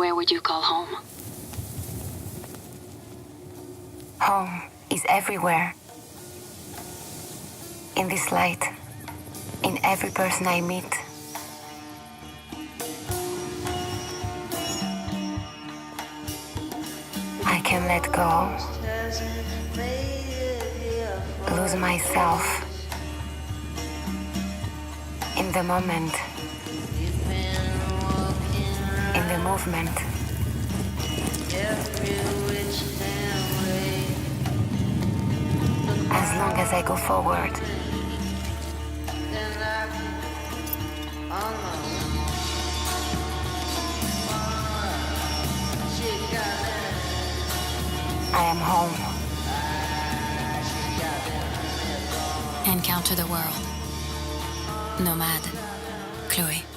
Where would you call home? Home is everywhere. In this light, in every person I meet. I can let go, lose myself in the moment, in the movement. As long as I go forward. I am home. Encounter the world. Nomad. Chloe.